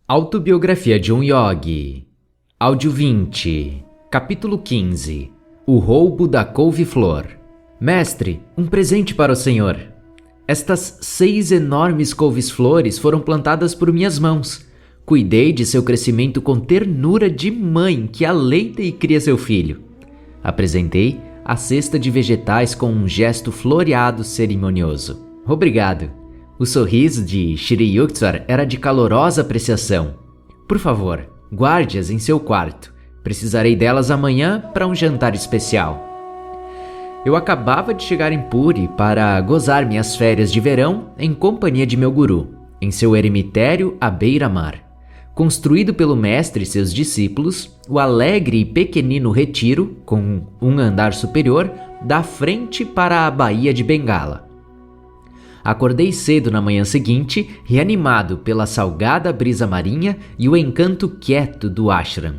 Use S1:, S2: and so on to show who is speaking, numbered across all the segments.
S1: Autobiografia de um Yogi. Áudio 20. Capítulo 15. O roubo da couve-flor. Mestre, um presente para o senhor. Estas 6 enormes couves-flores foram plantadas por minhas mãos. Cuidei de seu crescimento com ternura de mãe que aleita e cria seu filho. Apresentei a cesta de vegetais com um gesto floreado cerimonioso. Obrigado. O sorriso de Shri Yukteswar era de calorosa apreciação. Por favor, guarde-as em seu quarto. Precisarei delas amanhã para um jantar especial. Eu acabava de chegar em Puri para gozar minhas férias de verão em companhia de meu guru, em seu eremitério à beira-mar. Construído pelo mestre e seus discípulos, o alegre e pequenino retiro, com um andar superior, dá frente para a Baía de Bengala. Acordei cedo na manhã seguinte, reanimado pela salgada brisa marinha e o encanto quieto do ashram.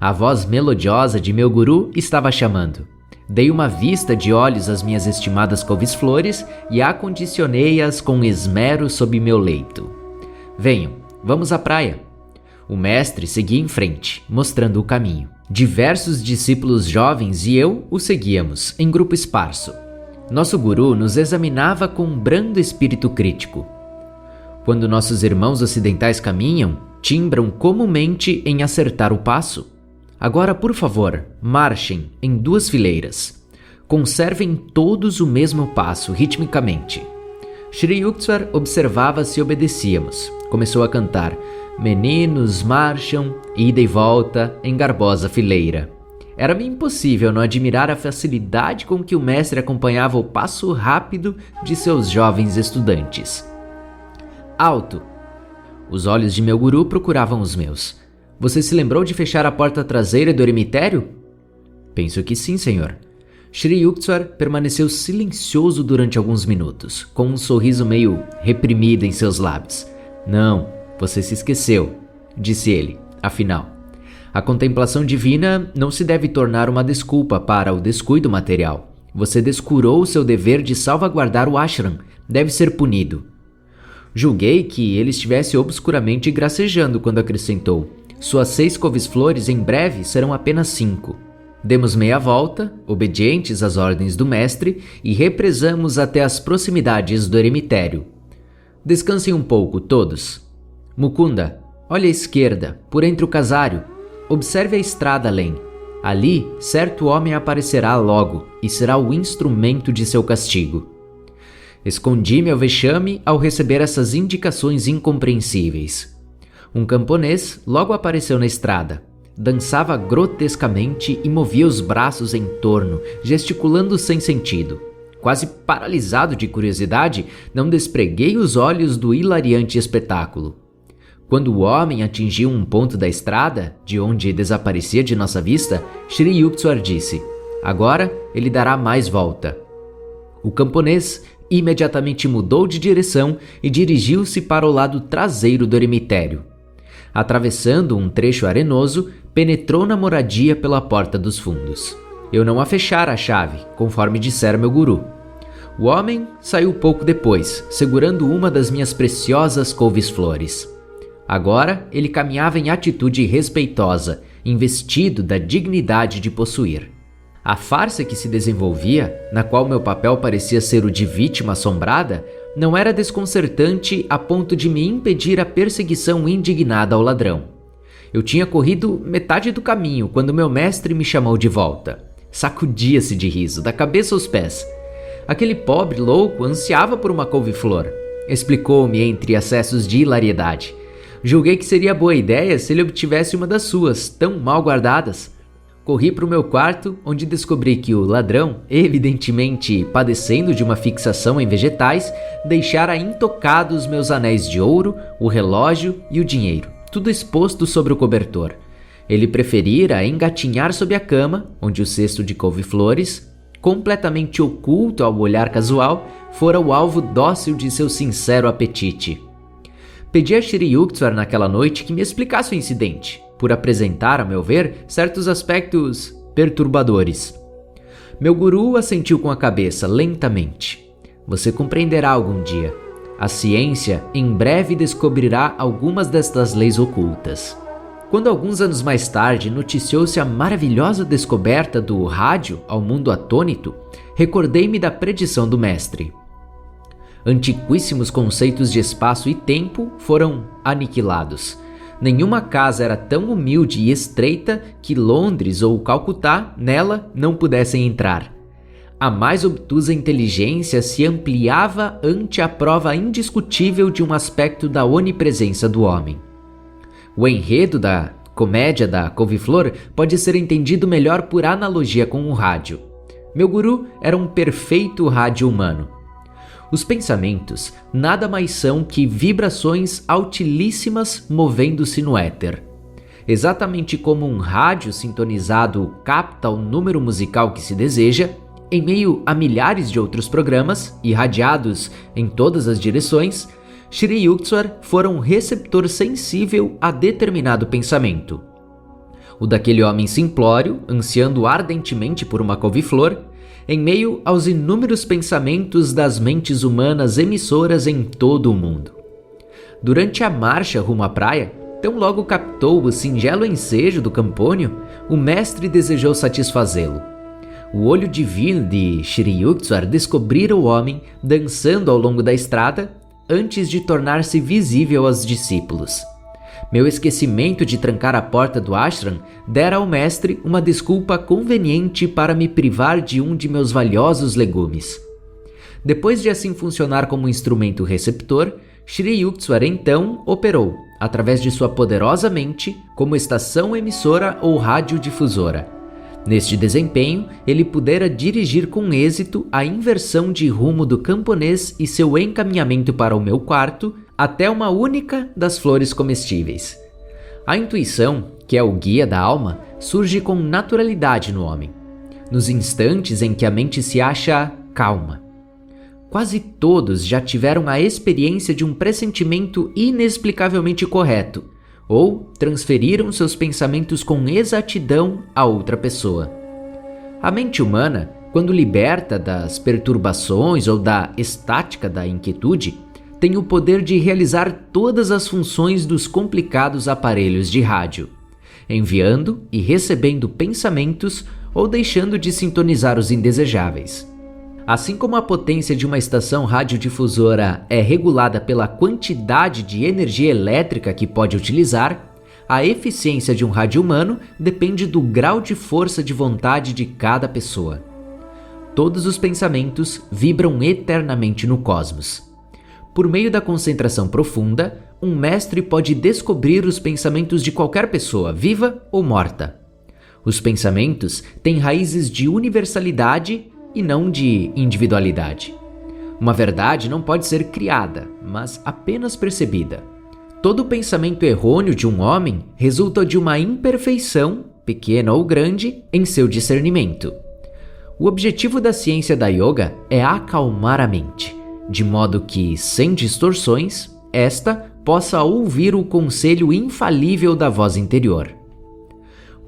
S1: A voz melodiosa de meu guru estava chamando. Dei uma vista de olhos às minhas estimadas couves-flores e acondicionei-as com esmero sob meu leito. Venham, vamos à praia. O mestre seguia em frente, mostrando o caminho. Diversos discípulos jovens e eu o seguíamos, em grupo esparso. Nosso guru nos examinava com um brando espírito crítico. Quando nossos irmãos ocidentais caminham, timbram comumente em acertar o passo. Agora, por favor, marchem em 2 fileiras. Conservem todos o mesmo passo, ritmicamente. Shri Yukteswar observava se obedecíamos. Começou a cantar: meninos marcham, ida e volta, em garbosa fileira. Era-me impossível não admirar a facilidade com que o mestre acompanhava o passo rápido de seus jovens estudantes. Alto! Os olhos de meu guru procuravam os meus. Você se lembrou de fechar a porta traseira do eremitério? Penso que sim, senhor. Shri Yukteswar permaneceu silencioso durante alguns minutos, com um sorriso meio reprimido em seus lábios. Não, você se esqueceu, disse ele, afinal. A contemplação divina não se deve tornar uma desculpa para o descuido material. Você descurou o seu dever de salvaguardar o ashram. Deve ser punido. Julguei que ele estivesse obscuramente gracejando quando acrescentou: suas 6 couves-flores em breve serão apenas 5. Demos meia volta, obedientes às ordens do mestre, e represamos até as proximidades do eremitério. Descansem um pouco, todos. Mukunda, olhe à esquerda, por entre o casário. Observe a estrada além. Ali, certo homem aparecerá logo e será o instrumento de seu castigo. Escondi-me ao vexame ao receber essas indicações incompreensíveis. Um camponês logo apareceu na estrada. Dançava grotescamente e movia os braços em torno, gesticulando sem sentido. Quase paralisado de curiosidade, não despreguei os olhos do hilariante espetáculo. Quando o homem atingiu um ponto da estrada, de onde desaparecia de nossa vista, Shri Yukteswar disse: agora ele dará mais volta. O camponês imediatamente mudou de direção e dirigiu-se para o lado traseiro do eremitério. Atravessando um trecho arenoso, penetrou na moradia pela porta dos fundos. Eu não a fechara a chave, conforme dissera meu guru. O homem saiu pouco depois, segurando uma das minhas preciosas couves-flores. Agora ele caminhava em atitude respeitosa, investido da dignidade de possuir. A farsa que se desenvolvia, na qual meu papel parecia ser o de vítima assombrada, não era desconcertante a ponto de me impedir a perseguição indignada ao ladrão. Eu tinha corrido metade do caminho quando meu mestre me chamou de volta. Sacudia-se de riso, da cabeça aos pés. Aquele pobre louco ansiava por uma couve-flor, explicou-me entre acessos de hilariedade. Julguei que seria boa ideia se ele obtivesse uma das suas, tão mal guardadas. Corri para o meu quarto, onde descobri que o ladrão, evidentemente padecendo de uma fixação em vegetais, deixara intocados meus anéis de ouro, o relógio e o dinheiro, tudo exposto sobre o cobertor. Ele preferira engatinhar sob a cama, onde o cesto de couve-flores, completamente oculto ao olhar casual, fora o alvo dócil de seu sincero apetite. Pedi a Shri Yukteswar naquela noite que me explicasse o incidente, por apresentar, a meu ver, certos aspectos perturbadores. Meu guru assentiu com a cabeça, lentamente. Você compreenderá algum dia. A ciência em breve descobrirá algumas destas leis ocultas. Quando alguns anos mais tarde noticiou-se a maravilhosa descoberta do rádio ao mundo atônito, recordei-me da predição do mestre. Antiquíssimos conceitos de espaço e tempo foram aniquilados. Nenhuma casa era tão humilde e estreita que Londres ou Calcutá nela não pudessem entrar. A mais obtusa inteligência se ampliava ante a prova indiscutível de um aspecto da onipresença do homem. O enredo da comédia da couve-flor pode ser entendido melhor por analogia com o rádio. Meu guru era um perfeito rádio humano. Os pensamentos nada mais são que vibrações altilíssimas movendo-se no éter. Exatamente como um rádio sintonizado capta o número musical que se deseja, em meio a milhares de outros programas, irradiados em todas as direções, Sri Yukteswar fora um receptor sensível a determinado pensamento. O daquele homem simplório, ansiando ardentemente por uma couve-flor, em meio aos inúmeros pensamentos das mentes humanas emissoras em todo o mundo. Durante a marcha rumo à praia, tão logo captou o singelo ensejo do Campônio, o mestre desejou satisfazê-lo. O olho divino de Sri Yukteswar descobrira o homem dançando ao longo da estrada antes de tornar-se visível aos discípulos. Meu esquecimento de trancar a porta do ashram dera ao mestre uma desculpa conveniente para me privar de um de meus valiosos legumes. Depois de assim funcionar como instrumento receptor, Sri Yukteswar então operou, através de sua poderosa mente, como estação emissora ou radiodifusora. Neste desempenho, ele pudera dirigir com êxito a inversão de rumo do camponês e seu encaminhamento para o meu quarto até uma única das flores comestíveis. A intuição, que é o guia da alma, surge com naturalidade no homem, nos instantes em que a mente se acha calma. Quase todos já tiveram a experiência de um pressentimento inexplicavelmente correto, ou transferiram seus pensamentos com exatidão a outra pessoa. A mente humana, quando liberta das perturbações ou da estática da inquietude, tem o poder de realizar todas as funções dos complicados aparelhos de rádio, enviando e recebendo pensamentos ou deixando de sintonizar os indesejáveis. Assim como a potência de uma estação radiodifusora é regulada pela quantidade de energia elétrica que pode utilizar, a eficiência de um rádio humano depende do grau de força de vontade de cada pessoa. Todos os pensamentos vibram eternamente no cosmos. Por meio da concentração profunda, um mestre pode descobrir os pensamentos de qualquer pessoa, viva ou morta. Os pensamentos têm raízes de universalidade e não de individualidade. Uma verdade não pode ser criada, mas apenas percebida. Todo pensamento errôneo de um homem resulta de uma imperfeição, pequena ou grande, em seu discernimento. O objetivo da ciência da yoga é acalmar a mente, de modo que, sem distorções, esta possa ouvir o conselho infalível da voz interior.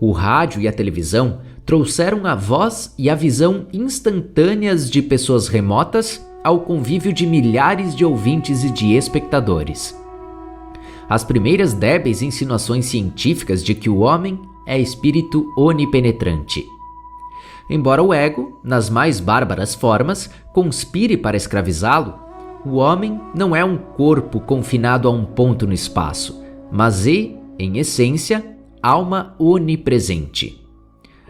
S1: O rádio e a televisão trouxeram a voz e a visão instantâneas de pessoas remotas ao convívio de milhares de ouvintes e de espectadores. As primeiras débeis insinuações científicas de que o homem é espírito onipenetrante. Embora o ego, nas mais bárbaras formas, conspire para escravizá-lo, o homem não é um corpo confinado a um ponto no espaço, mas é, em essência, alma onipresente.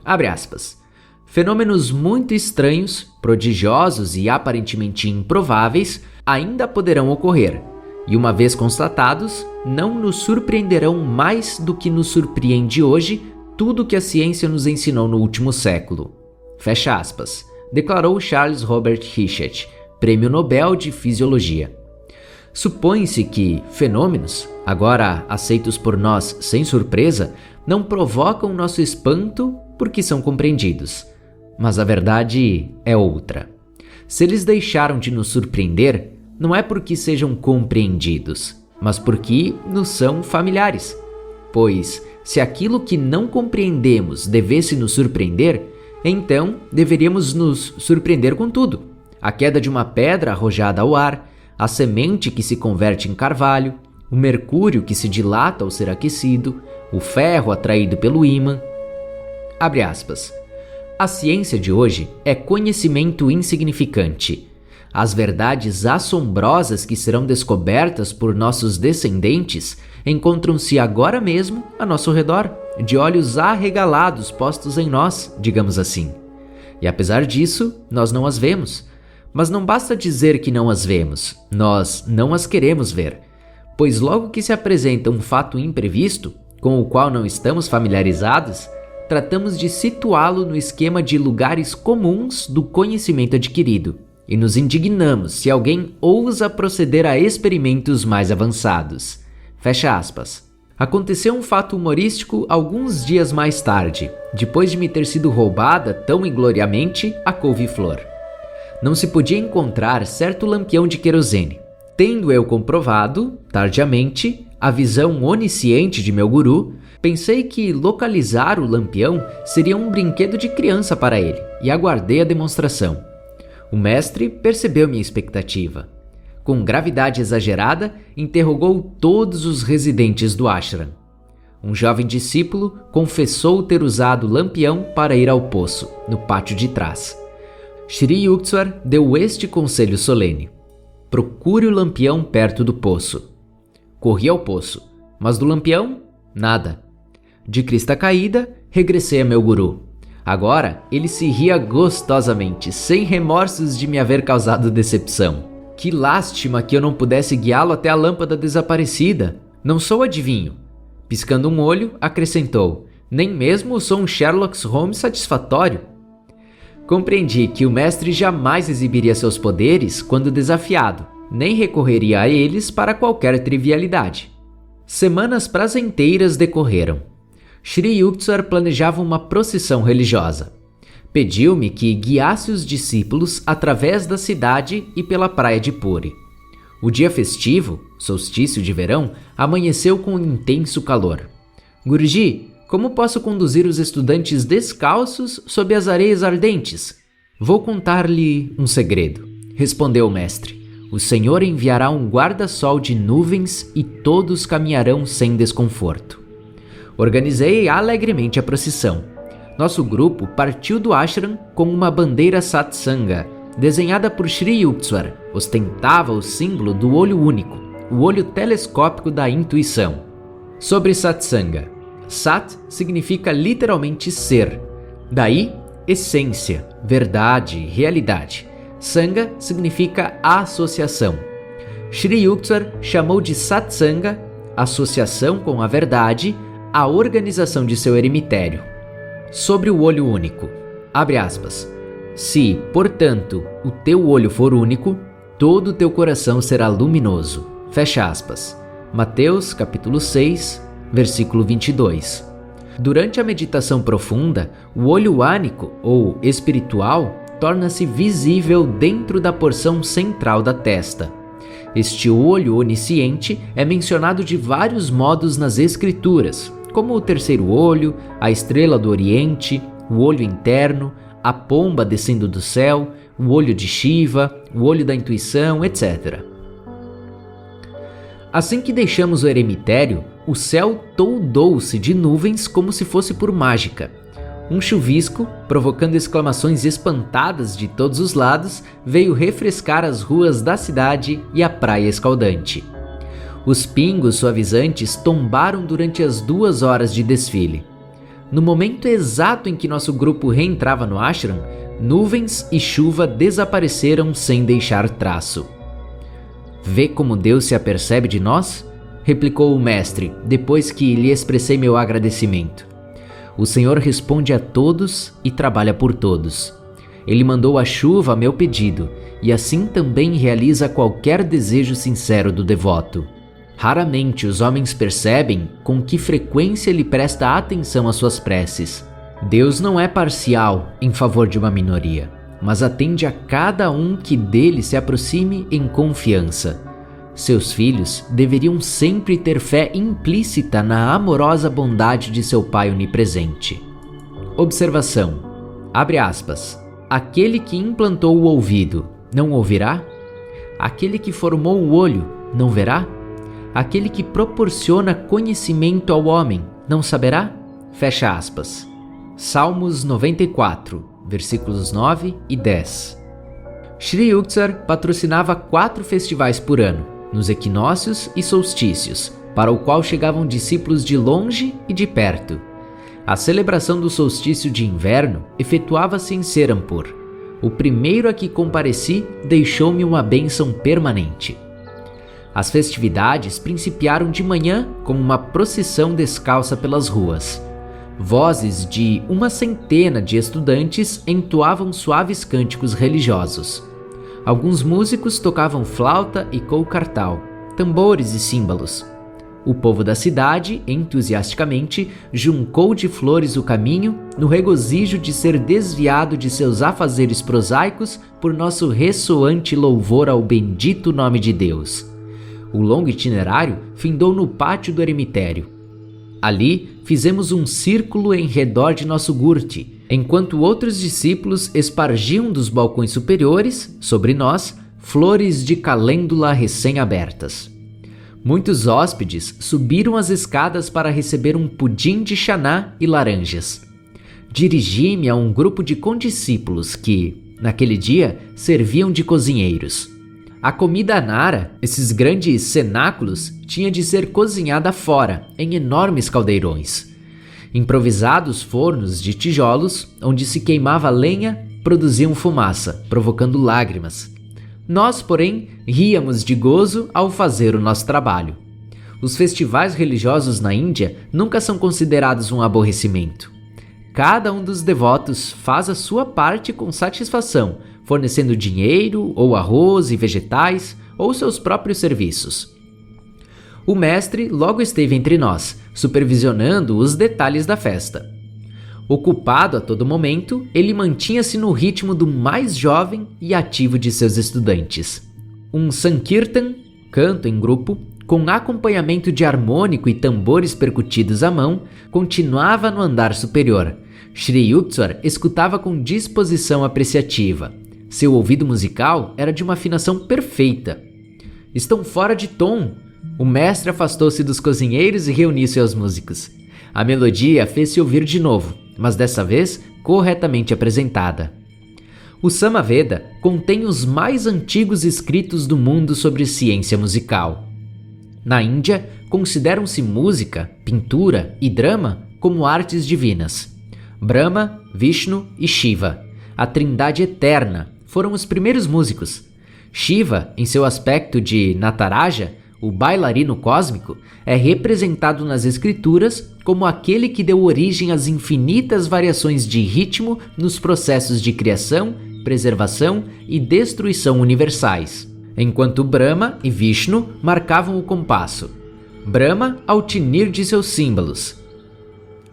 S1: Abre aspas. Fenômenos muito estranhos, prodigiosos e aparentemente improváveis ainda poderão ocorrer, e uma vez constatados, não nos surpreenderão mais do que nos surpreende hoje tudo que a ciência nos ensinou no último século. Fecha aspas, declarou Charles Robert Richet, Prêmio Nobel de Fisiologia. Supõe-se que fenômenos, agora aceitos por nós sem surpresa, não provocam nosso espanto porque são compreendidos. Mas a verdade é outra. Se eles deixaram de nos surpreender, não é porque sejam compreendidos, mas porque nos são familiares. Pois, se aquilo que não compreendemos devesse nos surpreender, então deveríamos nos surpreender com tudo. A queda de uma pedra arrojada ao ar, a semente que se converte em carvalho, o mercúrio que se dilata ao ser aquecido, o ferro atraído pelo ímã. Abre aspas. A ciência de hoje é conhecimento insignificante. As verdades assombrosas que serão descobertas por nossos descendentes encontram-se agora mesmo a nosso redor, de olhos arregalados postos em nós, digamos assim. E apesar disso, nós não as vemos. Mas não basta dizer que não as vemos, nós não as queremos ver. Pois logo que se apresenta um fato imprevisto, com o qual não estamos familiarizados, tratamos de situá-lo no esquema de lugares comuns do conhecimento adquirido, e nos indignamos se alguém ousa proceder a experimentos mais avançados. Fecha aspas. Aconteceu um fato humorístico alguns dias mais tarde, depois de me ter sido roubada tão ingloriamente a couve-flor. Não se podia encontrar certo lampião de querosene. Tendo eu comprovado, tardiamente, a visão onisciente de meu guru, pensei que localizar o lampião seria um brinquedo de criança para ele e aguardei a demonstração. O mestre percebeu minha expectativa. Com gravidade exagerada, interrogou todos os residentes do ashram. Um jovem discípulo confessou ter usado o lampião para ir ao poço, no pátio de trás. Shri Yukteswar deu este conselho solene. Procure o lampião perto do poço. Corri ao poço, mas do lampião, nada. De crista caída, regressei a meu guru. Agora, ele se ria gostosamente, sem remorsos de me haver causado decepção. Que lástima que eu não pudesse guiá-lo até a lâmpada desaparecida. Não sou adivinho. Piscando um olho, acrescentou, nem mesmo sou um Sherlock Holmes satisfatório. Compreendi que o mestre jamais exibiria seus poderes quando desafiado, nem recorreria a eles para qualquer trivialidade. Semanas prazenteiras decorreram. Shri Yukteswar planejava uma procissão religiosa. Pediu-me que guiasse os discípulos através da cidade e pela praia de Puri. O dia festivo, solstício de verão, amanheceu com intenso calor. Guruji, como posso conduzir os estudantes descalços sob as areias ardentes? Vou contar-lhe um segredo, respondeu o mestre. O Senhor enviará um guarda-sol de nuvens e todos caminharão sem desconforto. Organizei alegremente a procissão. Nosso grupo partiu do ashram com uma bandeira satsanga, desenhada por Shri Yukteswar. Ostentava o símbolo do olho único, o olho telescópico da intuição. Sobre satsanga. Sat significa literalmente ser. Daí, essência, verdade, realidade. Sanga significa associação. Shri Yukteswar chamou de satsanga, associação com a verdade, a organização de seu eremitério. Sobre o olho único. Abre aspas. Se, portanto, o teu olho for único, todo o teu coração será luminoso. Fecha aspas. Mateus, capítulo 6, versículo 22. Durante a meditação profunda, o olho único, ou espiritual, torna-se visível dentro da porção central da testa. Este olho onisciente é mencionado de vários modos nas escrituras, como o terceiro olho, a estrela do Oriente, o olho interno, a pomba descendo do céu, o olho de Shiva, o olho da intuição, etc. Assim que deixamos o eremitério, o céu toldou-se de nuvens como se fosse por mágica. Um chuvisco, provocando exclamações espantadas de todos os lados, veio refrescar as ruas da cidade e a praia escaldante. Os pingos suavizantes tombaram durante as 2 horas de desfile. No momento exato em que nosso grupo reentrava no ashram, nuvens e chuva desapareceram sem deixar traço. Vê como Deus se apercebe de nós? Replicou o mestre, depois que lhe expressei meu agradecimento. O Senhor responde a todos e trabalha por todos. Ele mandou a chuva a meu pedido, e assim também realiza qualquer desejo sincero do devoto. Raramente os homens percebem com que frequência ele presta atenção às suas preces. Deus não é parcial em favor de uma minoria, mas atende a cada um que dele se aproxime em confiança. Seus filhos deveriam sempre ter fé implícita na amorosa bondade de seu Pai onipresente. Observação. Abre aspas. Aquele que implantou o ouvido, não ouvirá? Aquele que formou o olho, não verá? Aquele que proporciona conhecimento ao homem, não saberá? Fecha aspas. Salmos 94, versículos 9 e 10. Sri Yuksar patrocinava 4 festivais por ano, nos equinócios e solstícios, para o qual chegavam discípulos de longe e de perto. A celebração do solstício de inverno efetuava-se em Serampur. O primeiro a que compareci deixou-me uma bênção permanente. As festividades principiaram de manhã com uma procissão descalça pelas ruas. Vozes de 100 de estudantes entoavam suaves cânticos religiosos. Alguns músicos tocavam flauta e kolkartal, tambores e símbolos. O povo da cidade, entusiasticamente, juncou de flores o caminho no regozijo de ser desviado de seus afazeres prosaicos por nosso ressoante louvor ao bendito nome de Deus. O longo itinerário findou no pátio do eremitério. Ali, fizemos um círculo em redor de nosso gurte, enquanto outros discípulos espargiam dos balcões superiores, sobre nós, flores de calêndula recém-abertas. Muitos hóspedes subiram as escadas para receber um pudim de chaná e laranjas. Dirigi-me a um grupo de condiscípulos que, naquele dia, serviam de cozinheiros. A comida nara, esses grandes cenáculos, tinha de ser cozinhada fora, em enormes caldeirões. Improvisados fornos de tijolos, onde se queimava lenha, produziam fumaça, provocando lágrimas. Nós, porém, ríamos de gozo ao fazer o nosso trabalho. Os festivais religiosos na Índia nunca são considerados um aborrecimento. Cada um dos devotos faz a sua parte com satisfação, fornecendo dinheiro, ou arroz e vegetais, ou seus próprios serviços. O mestre logo esteve entre nós, supervisionando os detalhes da festa. Ocupado a todo momento, ele mantinha-se no ritmo do mais jovem e ativo de seus estudantes. Um Sankirtan, canto em grupo, com acompanhamento de harmônico e tambores percutidos à mão, continuava no andar superior. Sri Yuksar escutava com disposição apreciativa. Seu ouvido musical era de uma afinação perfeita. Estão fora de tom. O mestre afastou-se dos cozinheiros e reuniu-se aos músicos. A melodia fez-se ouvir de novo, mas dessa vez corretamente apresentada. O Samaveda contém os mais antigos escritos do mundo sobre ciência musical. Na Índia, consideram-se música, pintura e drama como artes divinas. Brahma, Vishnu e Shiva, a trindade eterna, foram os primeiros músicos. Shiva, em seu aspecto de Nataraja, o bailarino cósmico, é representado nas escrituras como aquele que deu origem às infinitas variações de ritmo nos processos de criação, preservação e destruição universais, enquanto Brahma e Vishnu marcavam o compasso. Brahma ao tinir de seus símbolos,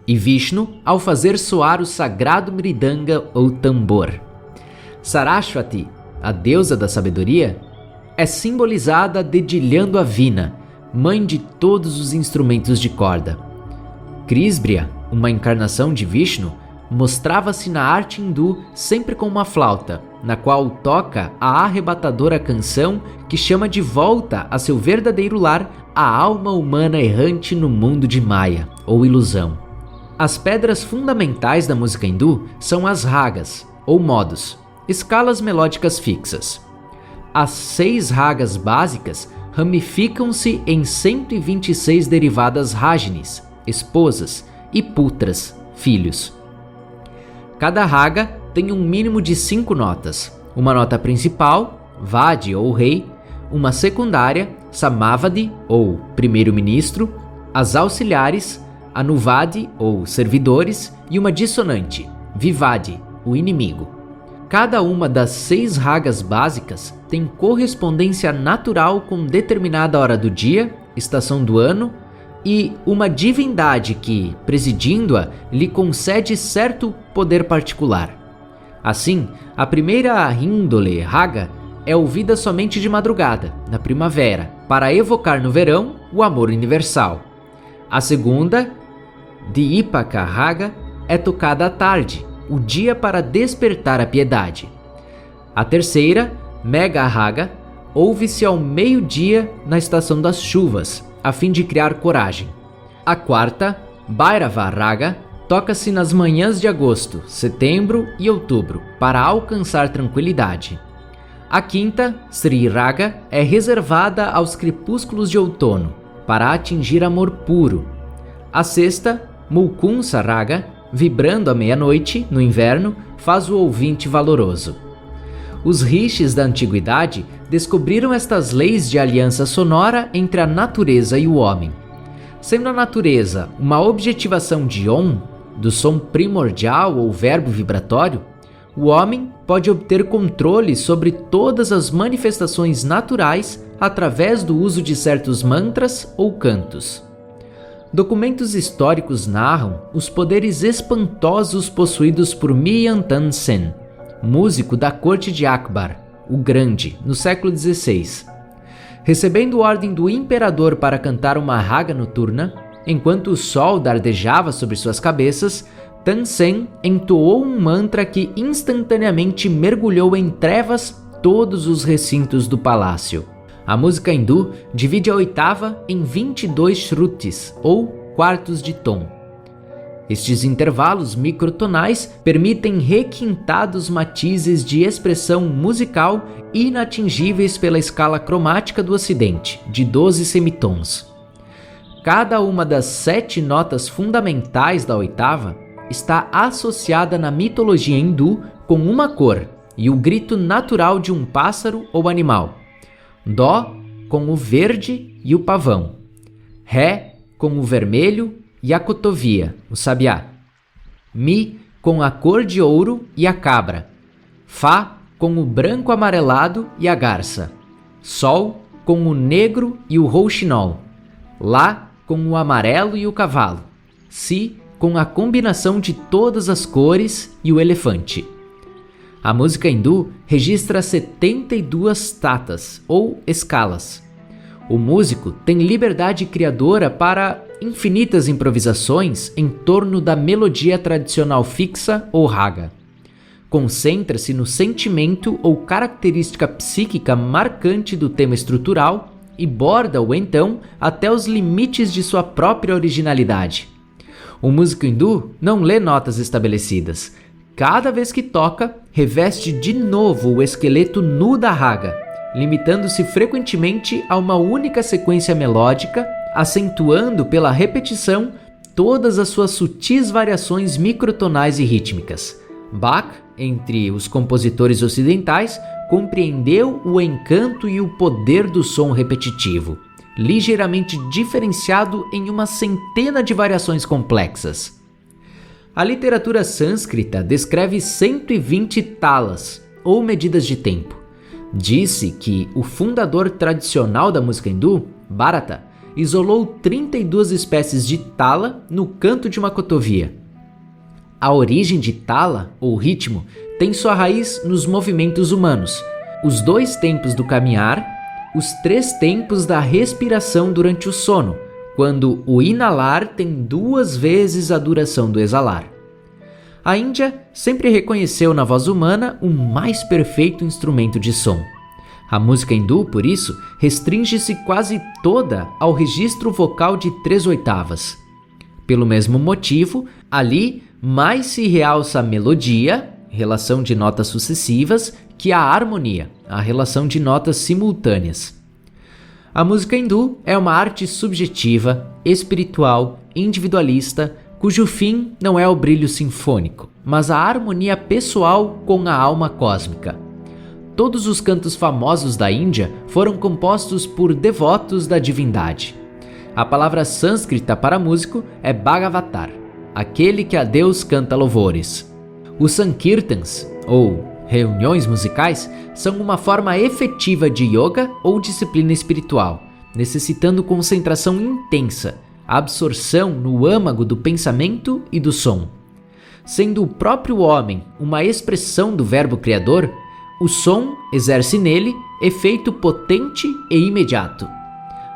S1: e Vishnu ao fazer soar o sagrado mridanga ou tambor. Saraswati, a deusa da sabedoria, é simbolizada dedilhando a vina, mãe de todos os instrumentos de corda. Krisbria, uma encarnação de Vishnu, mostrava-se na arte hindu sempre com uma flauta, na qual toca a arrebatadora canção que chama de volta a seu verdadeiro lar a alma humana errante no mundo de Maya, ou ilusão. As pedras fundamentais da música hindu são as ragas, ou modos, escalas melódicas fixas. As 6 ragas básicas ramificam-se em 126 derivadas raginis, esposas, e putras, filhos. Cada raga tem um mínimo de 5 notas, uma nota principal, Vadi ou rei, uma secundária, Samavadi ou primeiro-ministro, as auxiliares, Anuvadi ou servidores e uma dissonante, Vivadi, o inimigo. Cada uma das 6 ragas básicas tem correspondência natural com determinada hora do dia, estação do ano e uma divindade que, presidindo-a, lhe concede certo poder particular. Assim, a primeira índole raga é ouvida somente de madrugada, na primavera, para evocar no verão o amor universal. A segunda, Dipaka raga, é tocada à tarde, o dia para despertar a piedade. A terceira, Mega raga, ouve-se ao meio-dia na estação das chuvas, a fim de criar coragem. A quarta, Bhairava Raga, toca-se nas manhãs de agosto, setembro e outubro, para alcançar tranquilidade. A quinta, Sri Raga, é reservada aos crepúsculos de outono, para atingir amor puro. A sexta, Mukunsa Raga, vibrando à meia-noite, no inverno, faz o ouvinte valoroso. Os rishis da antiguidade descobriram estas leis de aliança sonora entre a natureza e o homem. Sendo a natureza uma objetivação de Om, do som primordial ou verbo vibratório, o homem pode obter controle sobre todas as manifestações naturais através do uso de certos mantras ou cantos. Documentos históricos narram os poderes espantosos possuídos por Mian-Tan Sen, músico da corte de Akbar, o Grande, no século XVI. Recebendo ordem do imperador para cantar uma raga noturna, enquanto o sol dardejava sobre suas cabeças, Tansen entoou um mantra que instantaneamente mergulhou em trevas todos os recintos do palácio. A música hindu divide a oitava em 22 shrutis, ou quartos de tom. Estes intervalos microtonais permitem requintados matizes de expressão musical inatingíveis pela escala cromática do Ocidente, de 12 semitons. Cada uma das 7 notas fundamentais da oitava está associada na mitologia hindu com uma cor e o grito natural de um pássaro ou animal. Dó com o verde e o pavão. Ré com o vermelho e a cotovia, o sabiá. Mi com a cor de ouro e a cabra. Fá com o branco amarelado e a garça. Sol com o negro e o rouxinol. Lá com o amarelo e o cavalo. Si com a combinação de todas as cores e o elefante. A música hindu registra 72 tatas, ou escalas. O músico tem liberdade criadora para infinitas improvisações em torno da melodia tradicional fixa ou raga. Concentra-se no sentimento ou característica psíquica marcante do tema estrutural e borda-o então até os limites de sua própria originalidade. O músico hindu não lê notas estabelecidas. Cada vez que toca, reveste de novo o esqueleto nu da raga, limitando-se frequentemente a uma única sequência melódica, acentuando pela repetição todas as suas sutis variações microtonais e rítmicas. Bach, entre os compositores ocidentais, compreendeu o encanto e o poder do som repetitivo, ligeiramente diferenciado em uma centena de variações complexas. A literatura sânscrita descreve 120 talas, ou medidas de tempo. Disse que o fundador tradicional da música hindu, Bharata, isolou 32 espécies de tala no canto de uma cotovia. A origem de tala, ou ritmo, tem sua raiz nos movimentos humanos, os 2 tempos do caminhar, os 3 tempos da respiração durante o sono, quando o inalar tem 2 vezes a duração do exalar. A Índia sempre reconheceu na voz humana o mais perfeito instrumento de som. A música hindu, por isso, restringe-se quase toda ao registro vocal de 3 oitavas. Pelo mesmo motivo, ali mais se realça a melodia, relação de notas sucessivas, que a harmonia, a relação de notas simultâneas. A música hindu é uma arte subjetiva, espiritual, individualista, cujo fim não é o brilho sinfônico, mas a harmonia pessoal com a alma cósmica. Todos os cantos famosos da Índia foram compostos por devotos da divindade. A palavra sânscrita para músico é Bhagavatar, aquele que a Deus canta louvores. Os Sankirtans, ou reuniões musicais, são uma forma efetiva de yoga ou disciplina espiritual, necessitando concentração intensa, absorção no âmago do pensamento e do som. Sendo o próprio homem uma expressão do verbo criador, o som exerce nele efeito potente e imediato.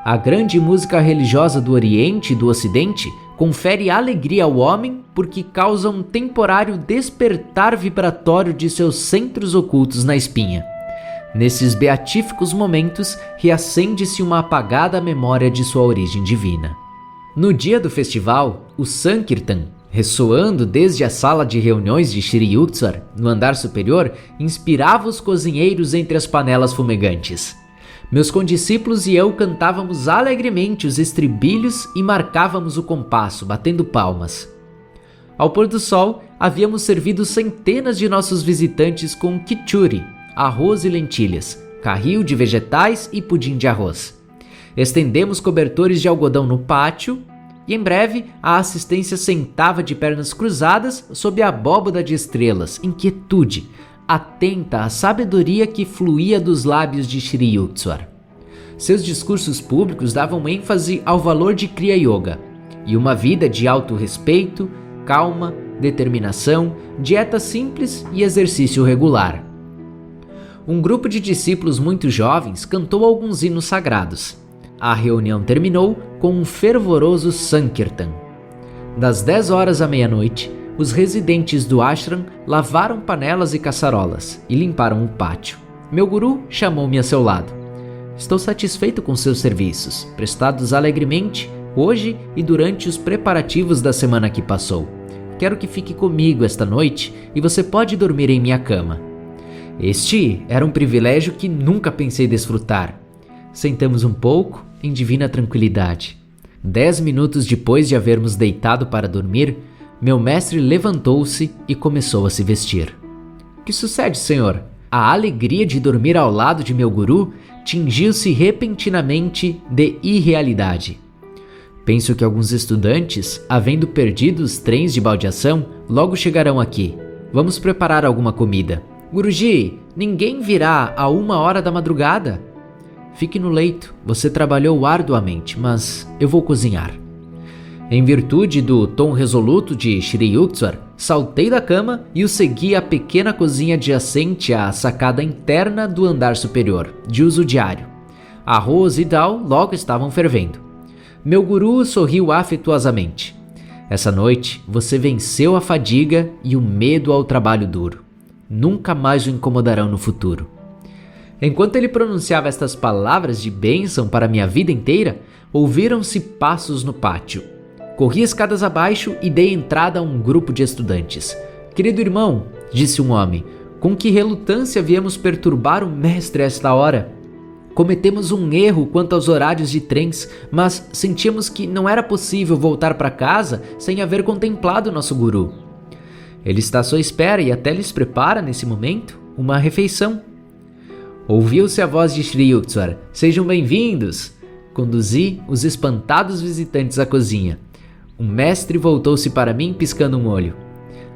S1: A grande música religiosa do Oriente e do Ocidente confere alegria ao homem porque causa um temporário despertar vibratório de seus centros ocultos na espinha. Nesses beatíficos momentos, reacende-se uma apagada memória de sua origem divina. No dia do festival, o Sankirtan, ressoando desde a sala de reuniões de Shri Yuksar, no andar superior, inspirava os cozinheiros entre as panelas fumegantes. Meus condiscípulos e eu cantávamos alegremente os estribilhos e marcávamos o compasso, batendo palmas. Ao pôr do sol, havíamos servido centenas de nossos visitantes com khichdi, arroz e lentilhas, carril de vegetais e pudim de arroz. Estendemos cobertores de algodão no pátio e, em breve, a assistência sentava de pernas cruzadas sob a abóbada de estrelas, em quietude, atenta à sabedoria que fluía dos lábios de Shri Yuksar. Seus discursos públicos davam ênfase ao valor de Kriya Yoga e uma vida de autorrespeito, calma, determinação, dieta simples e exercício regular. Um grupo de discípulos muito jovens cantou alguns hinos sagrados. A reunião terminou com um fervoroso Sankirtan. Das 10 horas à meia-noite, os residentes do ashram lavaram panelas e caçarolas e limparam o pátio. Meu guru chamou-me a seu lado. Estou satisfeito com seus serviços, prestados alegremente, hoje e durante os preparativos da semana que passou. Quero que fique comigo esta noite e você pode dormir em minha cama. Este era um privilégio que nunca pensei desfrutar. Sentamos um pouco, em divina tranquilidade. 10 minutos depois de havermos deitado para dormir, meu mestre levantou-se e começou a se vestir. O que sucede, senhor? A alegria de dormir ao lado de meu guru tingiu-se repentinamente de irrealidade. Penso que alguns estudantes, havendo perdido os trens de baldeação, logo chegarão aqui. Vamos preparar alguma comida. Guruji, ninguém virá a 1h da madrugada. Fique no leito, você trabalhou arduamente, mas eu vou cozinhar. Em virtude do tom resoluto de Shri Yuksar, saltei da cama e o segui à pequena cozinha adjacente à sacada interna do andar superior, de uso diário. Arroz e dal logo estavam fervendo. Meu guru sorriu afetuosamente. Essa noite você venceu a fadiga e o medo ao trabalho duro. Nunca mais o incomodarão no futuro. Enquanto ele pronunciava estas palavras de bênção para minha vida inteira, ouviram-se passos no pátio. Corri escadas abaixo e dei entrada a um grupo de estudantes. Querido irmão, disse um homem, com que relutância viemos perturbar o mestre a esta hora? Cometemos um erro quanto aos horários de trens, mas sentimos que não era possível voltar para casa sem haver contemplado nosso guru. Ele está à sua espera e até lhes prepara, nesse momento, uma refeição. Ouviu-se a voz de Shri Yuksar. Sejam bem-vindos! Conduzi os espantados visitantes à cozinha. O mestre voltou-se para mim piscando um olho.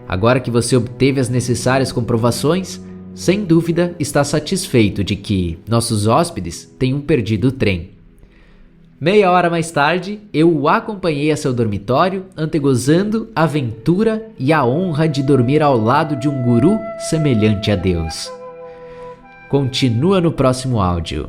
S1: Agora que você obteve as necessárias comprovações, sem dúvida está satisfeito de que nossos hóspedes tenham perdido o trem. Meia hora mais tarde, eu o acompanhei a seu dormitório, antegozando a aventura e a honra de dormir ao lado de um guru semelhante a Deus. Continua no próximo áudio.